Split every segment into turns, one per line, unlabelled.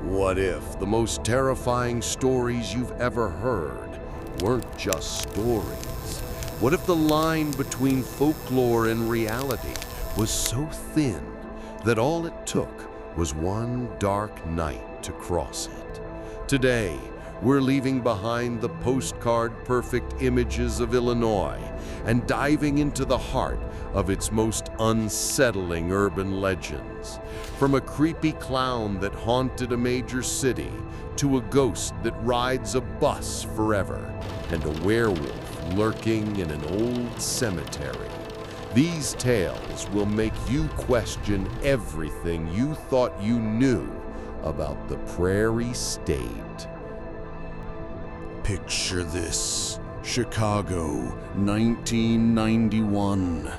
What if the most terrifying stories you've ever heard weren't just stories? What if the line between folklore and reality was so thin that all it took was one dark night to cross it? Today, we're leaving behind the postcard-perfect images of Illinois and diving into the heart of its most unsettling urban legends. From a creepy clown that haunted a major city to a ghost that rides a bus forever and a werewolf lurking in an old cemetery. These tales will make you question everything you thought you knew about the Prairie State. Picture this: Chicago, 1991.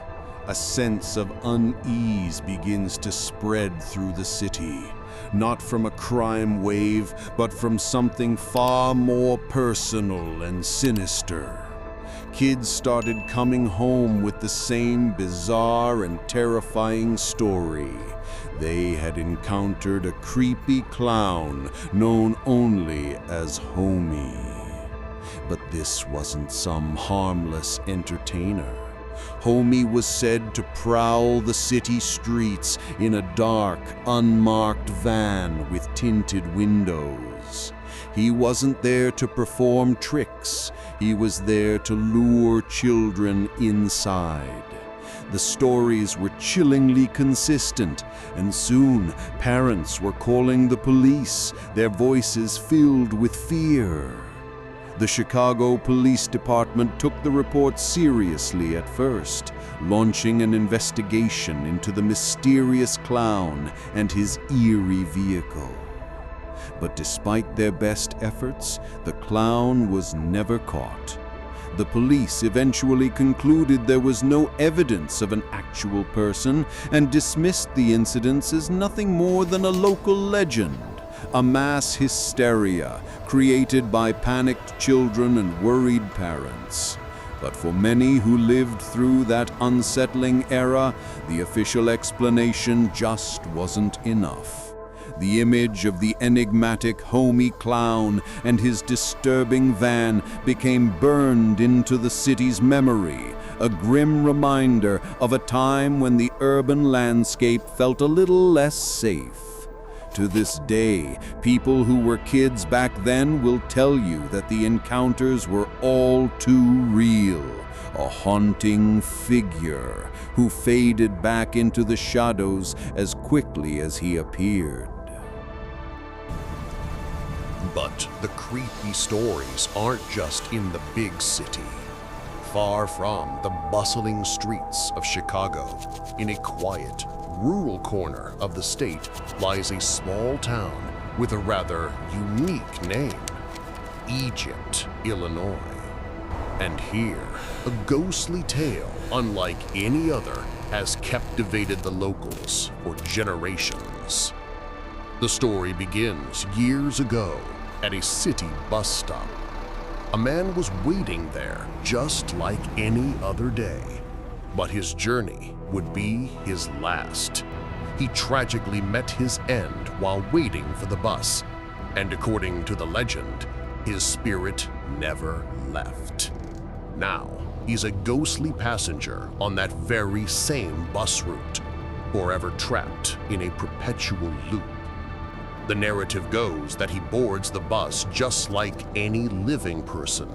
A sense of unease begins to spread through the city, not from a crime wave, but from something far more personal and sinister. Kids started coming home with the same bizarre and terrifying story. They had encountered a creepy clown known only as Homey. But this wasn't some harmless entertainer. Homey was said to prowl the city streets in a dark, unmarked van with tinted windows. He wasn't there to perform tricks. He was there to lure children inside. The stories were chillingly consistent, and soon parents were calling the police, their voices filled with fear. The Chicago Police Department took the report seriously at first, launching an investigation into the mysterious clown and his eerie vehicle. But despite their best efforts, the clown was never caught. The police eventually concluded there was no evidence of an actual person and dismissed the incidents as nothing more than a local legend. A mass hysteria created by panicked children and worried parents. But for many who lived through that unsettling era, the official explanation just wasn't enough. The image of the enigmatic Homey clown and his disturbing van became burned into the city's memory, a grim reminder of a time when the urban landscape felt a little less safe. To this day, people who were kids back then will tell you that the encounters were all too real. A haunting figure who faded back into the shadows as quickly as he appeared.
But the creepy stories aren't just in the big city. Far from the bustling streets of Chicago, in a quiet, rural corner of the state lies a small town with a rather unique name: Egypt, Illinois. And here, a ghostly tale unlike any other has captivated the locals for generations. The story begins years ago at a city bus stop. A man was waiting there just like any other day, but his journey would be his last. He tragically met his end while waiting for the bus, and according to the legend, his spirit never left. Now, he's a ghostly passenger on that very same bus route, forever trapped in a perpetual loop. The narrative goes that he boards the bus just like any living person.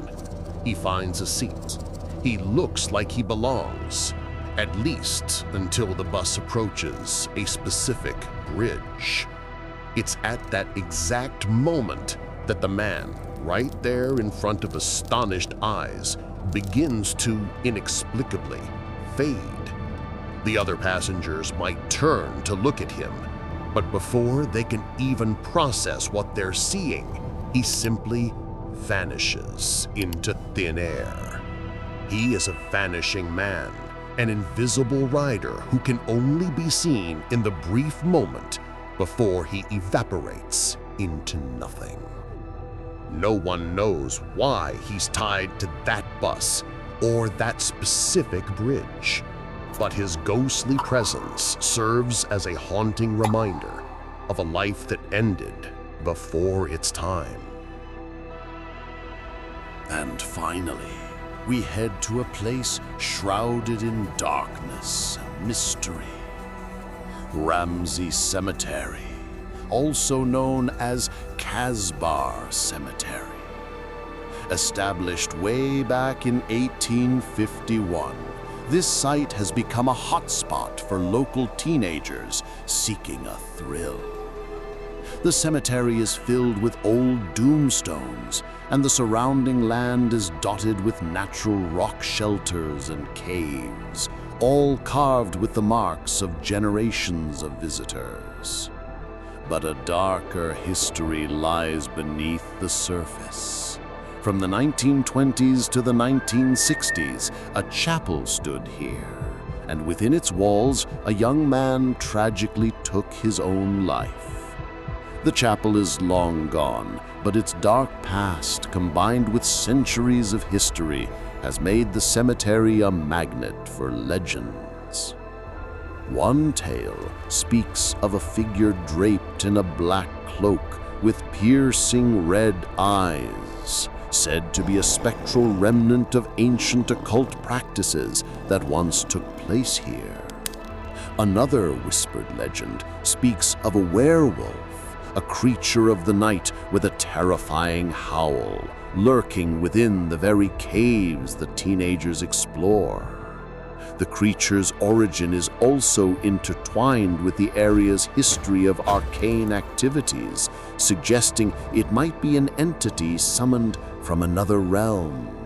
He finds a seat. He looks like he belongs, at least until the bus approaches a specific bridge. It's at that exact moment that the man, right there in front of astonished eyes, begins to inexplicably fade. The other passengers might turn to look at him, but before they can even process what they're seeing, he simply vanishes into thin air. He is a vanishing man, an invisible rider who can only be seen in the brief moment before he evaporates into nothing. No one knows why he's tied to that bus or that specific bridge, but his ghostly presence serves as a haunting reminder of a life that ended before its time. And finally, we head to a place shrouded in darkness and mystery. Ramsey Cemetery, also known as Casbar Cemetery. Established way back in 1851, this site has become a hotspot for local teenagers seeking a thrill. The cemetery is filled with old tombstones, and the surrounding land is dotted with natural rock shelters and caves, all carved with the marks of generations of visitors. But a darker history lies beneath the surface. From the 1920s to the 1960s, a chapel stood here, and within its walls, a young man tragically took his own life. The chapel is long gone, but its dark past, combined with centuries of history, has made the cemetery a magnet for legends. One tale speaks of a figure draped in a black cloak with piercing red eyes, said to be a spectral remnant of ancient occult practices that once took place here. Another whispered legend speaks of a werewolf, a creature of the night with a terrifying howl, lurking within the very caves the teenagers explore. The creature's origin is also intertwined with the area's history of arcane activities, suggesting it might be an entity summoned from another realm.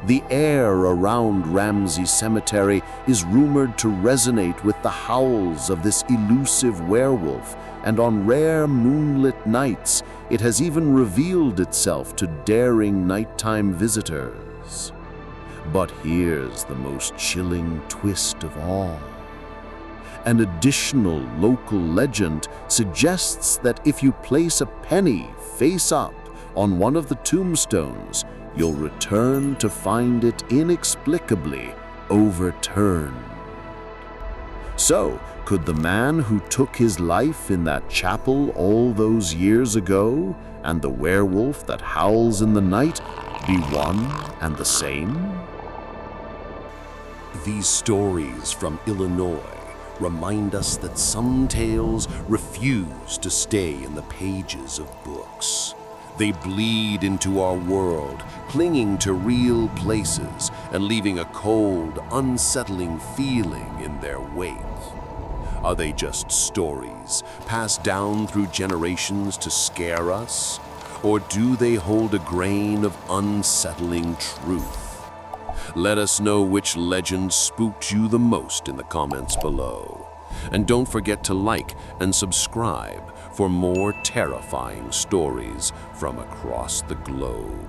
The air around Ramsey Cemetery is rumored to resonate with the howls of this elusive werewolf, and on rare moonlit nights, it has even revealed itself to daring nighttime visitors. But here's the most chilling twist of all. An additional local legend suggests that if you place a penny face up on one of the tombstones, you'll return to find it inexplicably overturned. So, could the man who took his life in that chapel all those years ago and the werewolf that howls in the night be one and the same?
These stories from Illinois remind us that some tales refuse to stay in the pages of books. They bleed into our world, clinging to real places and leaving a cold, unsettling feeling in their wake. Are they just stories passed down through generations to scare us? Or do they hold a grain of unsettling truth? Let us know which legend spooked you the most in the comments below. And don't forget to like and subscribe for more terrifying stories from across the globe.